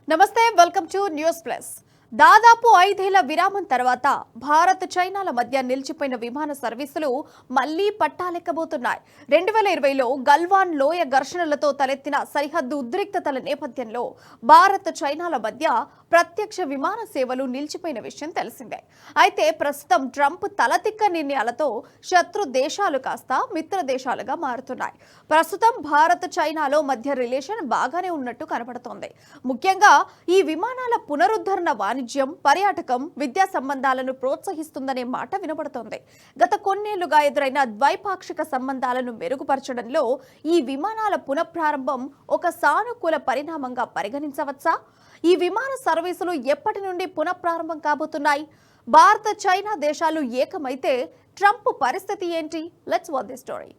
నమస్తే welcome to news plus. దాదాపు 5 ఏళ్ల విరామం తర్వాత భారత్ చైనాల మధ్య నిలిచిపోయిన విమాన సర్వీసులు మళ్లీ పట్టాలెక్కబోతున్నాయి. 2020లో గల్వాన్ లోయ ఘర్షణలతో తలెత్తిన సరిహద్దు ఉద్రిక్తతల నేపథ్యంలో భారత్ చైనాల మధ్య ప్రత్యక్ష విమాన సేవలు నిలిచిపోయిన విషయం తెలిసిందే. అయితే ప్రస్తుతం ట్రంప్ తలతిక్క నిర్ణయాలతో శత్రు దేశాలు కాస్త మిత్ర దేశాలుగా మారుతున్నాయి. ప్రస్తుతం భారత్ చైనాలో మధ్య రిలేషన్ బాగానే ఉన్నట్టు కనబడుతోంది. ముఖ్యంగా ఈ విమానాల పునరుద్ధరణ వాణిజ్యం, పర్యాటకం, విద్యా సంబంధాలను ప్రోత్సహిస్తుందనే మాట వినబడుతోంది. గత కొన్నేళ్లుగా ఎదురైన ద్వైపాక్షిక సంబంధాలను మెరుగుపరచడంలో ఈ విమానాల పునఃప్రారంభం ఒక సానుకూల పరిణామంగా పరిగణించవచ్చా? ఈ విమాన సర్వీసులు ఎప్పటి నుండి పునఃప్రారంభం కాబోతున్నాయి? భారత చైనా దేశాలు ఏకమైతే ట్రంప్ పరిస్థితి ఏంటి? Let's watch the story.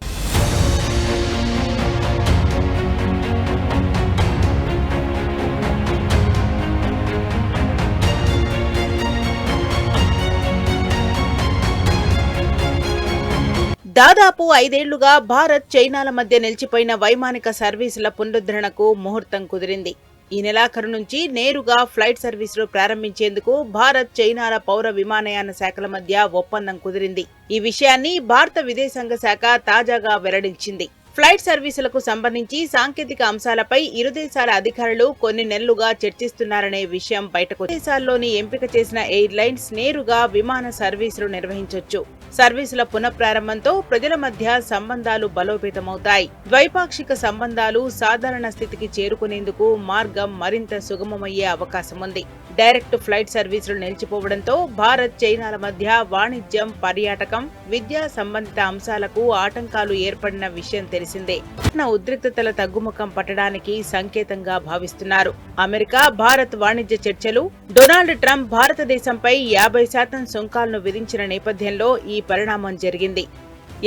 దాదాపు 5 ఏళ్లుగా భారత్ చైనాల మధ్య నిలిచిపోయిన వైమానిక సర్వీసుల పునరుద్ధరణకు ముహూర్తం కుదిరింది. ఈ నెలాఖరు నుంచి నేరుగా ఫ్లైట్ సర్వీసులు ప్రారంభించేందుకు భారత్ చైనాల పౌర విమానయాన శాఖల మధ్య ఒప్పందం కుదిరింది. ఈ విషయాన్ని భారత విదేశాంగ శాఖ తాజాగా వెల్లడించింది. ఫ్లైట్ సర్వీసులకు సంబంధించి సాంకేతిక అంశాలపై ఇరు దేశాల అధికారులు కొన్ని నెలలుగా చర్చిస్తున్నారనే విషయం బయటకు దేశాల్లోని ఎంపిక చేసిన ఎయిర్లైన్స్ నేరుగా విమాన సర్వీసులు నిర్వహించొచ్చు. సర్వీసుల పునఃప్రారంభంతో ప్రజల మధ్య సంబంధాలు బలోపేతమవుతాయి. ద్వైపాక్షిక సంబంధాలు సాధారణ స్థితికి చేరుకునేందుకు మార్గం మరింత సుగమమయ్యే అవకాశం ఉంది. డైరెక్ట్ ఫ్లైట్ సర్వీసులు నిలిచిపోవడంతో భారత్ చైనాల మధ్య వాణిజ్యం, పర్యాటకం, విద్యా సంబంధిత అంశాలకు ఆటంకాలు ఏర్పడిన విషయం తెలిసిందే. ఉద్రిక్తతల తగ్గుముఖం పట్టడానికి సంకేతంగా భావిస్తున్నారు. అమెరికా భారత్ వాణిజ్య చర్చలు, డొనాల్డ్ ట్రంప్ భారతదేశంపై 50% సుంకాలను విధించిన నేపథ్యంలో ఈ పరిణామం జరిగింది.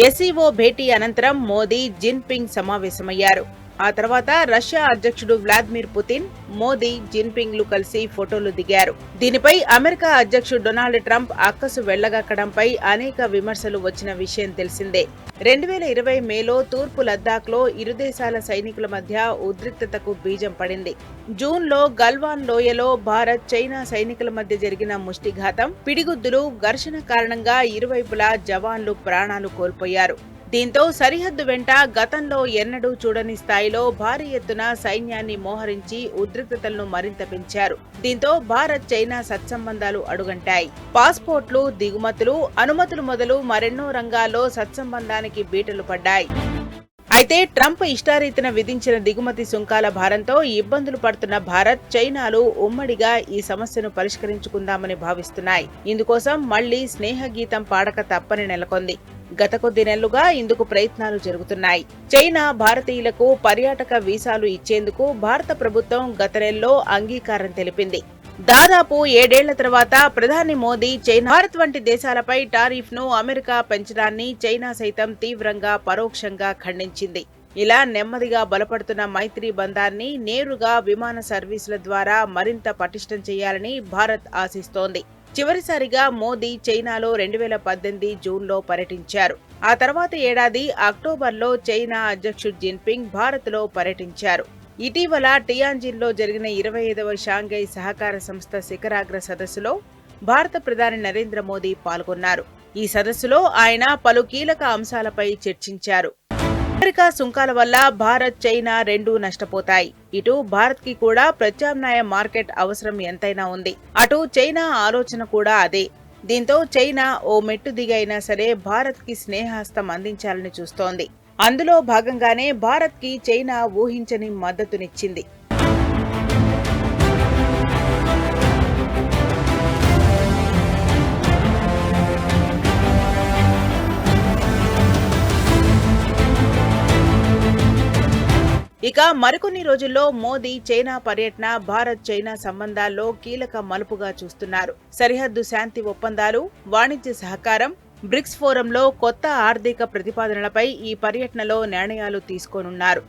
ఎస్సీఓ భేటీ అనంతరం మోదీ, జిన్పింగ్ సమావేశమయ్యారు. ఆ తర్వాత రష్యా అధ్యక్షుడు వ్లాదిమిర్ పుతిన్, మోదీ, జిన్పింగ్లు కలిసి ఫోటోలు దిగారు. దీనిపై అమెరికా అధ్యక్షుడు డొనాల్డ్ ట్రంప్ అక్కసు వెళ్లగక్కడంపై అనేక విమర్శలు వచ్చిన విషయం తెలిసిందే. 2020 మేలో తూర్పు లద్దాఖ్లో ఇరు దేశాల సైనికుల మధ్య ఉద్రిక్తతకు బీజం పడింది. జూన్లో గల్వాన్ లోయలో భారత్, చైనా సైనికుల మధ్య జరిగిన ముష్టిఘాతం, పిడిగుద్దులు, ఘర్షణ కారణంగా ఇరువైపులా జవాన్లు ప్రాణాలు కోల్పోయారు. దీంతో సరిహద్దు వెంట గతంలో ఎన్నడూ చూడని స్థాయిలో భారీ ఎత్తున సైన్యాన్ని మోహరించి ఉద్రిక్తతలను మరింత పెంచారు. దీంతో భారత్ చైనా సత్సంబంధాలు అడుగంటాయి. పాస్పోర్ట్లు, దిగుమతులు, అనుమతులు మొదలు మరెన్నో రంగాల్లో సత్సంబంధానికి బీటలు పడ్డాయి. అయితే ట్రంప్ ఇష్టారీతిన విధించిన దిగుమతి సుంకాల భారంతో ఇబ్బందులు పడుతున్న భారత్, చైనాలు ఉమ్మడిగా ఈ సమస్యను పరిష్కరించుకుందామని భావిస్తున్నాయి. ఇందుకోసం మళ్లీ స్నేహగీతం పాడక తప్పని నెలకొంది. గత కొద్ది నెలలుగా ఇందుకు ప్రయత్నాలు జరుగుతున్నాయి. చైనా భారతీయులకు పర్యాటక వీసాలు ఇచ్చేందుకు భారత ప్రభుత్వం గత నెలలో అంగీకారం తెలిపింది. దాదాపు 7 ఏళ్ల తర్వాత ప్రధాని మోదీ చైనా, భారత్ వంటి దేశాలపై టారిఫ్ను అమెరికా పెంచడాన్ని చైనా సైతం తీవ్రంగా, పరోక్షంగా ఖండించింది. ఇలా నెమ్మదిగా బలపడుతున్న మైత్రీ బంధాన్ని నేరుగా విమాన సర్వీసుల ద్వారా మరింత పటిష్టం చేయాలని భారత్ ఆశిస్తోంది. చివరిసారిగా మోదీ చైనాలో 2018 జూన్లో పర్యటించారు. ఆ తర్వాత ఏడాది అక్టోబర్లో చైనా అధ్యక్షుడు జిన్పింగ్ భారత్లో పర్యటించారు. ఇటీవల టియాన్జిన్లో జరిగిన 25వ షాంఘై సహకార సంస్థ శిఖరాగ్ర సదస్సులో భారత ప్రధాని నరేంద్ర మోదీ పాల్గొన్నారు. ఈ సదస్సులో ఆయన పలు కీలక అంశాలపై చర్చించారు. అమెరికా సుంకాల వల్ల భారత్, చైనా రెండూ నష్టపోతాయి. ఇటు భారత్ కి కూడా ప్రత్యామ్నాయ మార్కెట్ అవసరం ఎంతైనా ఉంది. అటు చైనా ఆలోచన కూడా అదే. దీంతో చైనా ఓ మెట్టు దిగైనా సరే భారత్ కి స్నేహహస్తం అందించాలని చూస్తోంది. అందులో భాగంగానే భారత్ కి చైనా ఊహించని మద్దతునిచ్చింది. ఇక మరికొన్ని రోజుల్లో మోదీ చైనా పర్యటన భారత్ చైనా సంబంధాల్లో కీలక మలుపుగా చూస్తున్నారు. సరిహద్దు శాంతి ఒప్పందాలు, వాణిజ్య సహకారం, బ్రిక్స్ ఫోరంలో కొత్త ఆర్థిక ప్రతిపాదనలపై ఈ పర్యటనలో నిర్ణయాలు తీసుకోనున్నారు.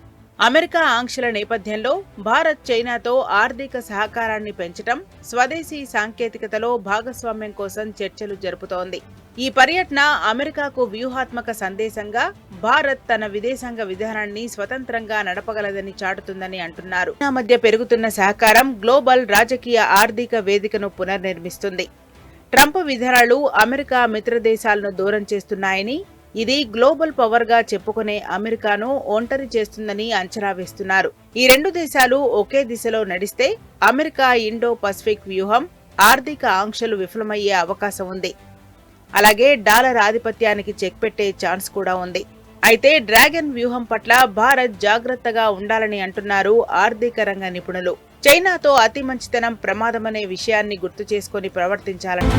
అమెరికా ఆంక్షల నేపథ్యంలో భారత్ చైనాతో ఆర్థిక సహకారాన్ని పెంచడం, స్వదేశీ సాంకేతికతలో భాగస్వామ్యం కోసం చర్చలు జరుపుతోంది. ఈ పర్యటన అమెరికాకు వ్యూహాత్మక సందేశంగా భారత్ తన విదేశాంగ విధానాన్ని స్వతంత్రంగా నడపగలదని చాటుతుందని అంటున్నారు. చైనా మధ్య పెరుగుతున్న సహకారం గ్లోబల్ రాజకీయ ఆర్థిక వేదికను పునర్నిర్మిస్తుంది. ట్రంప్ విధానాలు అమెరికా మిత్రదేశాలను దూరం చేస్తున్నాయని, ఇది గ్లోబల్ పవర్ గా చెప్పుకునే అమెరికాను ఒంటరి చేస్తుందని అంచనా వేస్తున్నారు. ఈ రెండు దేశాలు ఒకే దిశలో నడిస్తే అమెరికా ఇండో పసిఫిక్ వ్యూహం, ఆర్థిక ఆంక్షలు విఫలమయ్యే అవకాశం ఉంది. అలాగే డాలర్ ఆధిపత్యానికి చెక్ పెట్టే ఛాన్స్ కూడా ఉంది. అయితే డ్రాగన్ వ్యూహం పట్ల భారత్ జాగ్రత్తగా ఉండాలని అంటున్నారు ఆర్థిక రంగ నిపుణులు. చైనాతో అతి మంచితనం ప్రమాదమనే విషయాన్ని గుర్తు చేసుకుని ప్రవర్తించాలని.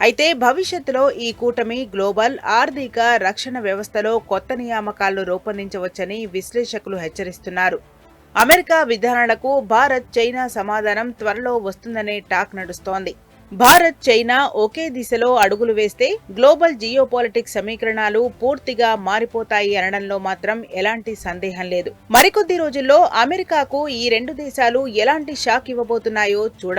అయితే భవిష్యత్తులో ఈ కూటమి గ్లోబల్ ఆర్థిక రక్షణ వ్యవస్థలో కొత్త నియామకాలను రూపొందించవచ్చని విశ్లేషకులు హెచ్చరిస్తున్నారు. అమెరికా విధానాలకు భారత్ చైనా సమాధానం త్వరలో వస్తుందనే టాక్ నడుస్తోంది. భారత్ చైనా ఒకే దిశలో అడుగులు వేస్తే గ్లోబల్ జియోపాలిటిక్స్ సమీకరణాలు పూర్తిగా మారిపోతాయి అనడంలో మాత్రం ఎలాంటి సందేహం లేదు. మరికొద్ది రోజుల్లో అమెరికాకు ఈ రెండు దేశాలు ఎలాంటి షాక్ ఇవ్వబోతున్నాయో చూడాలి.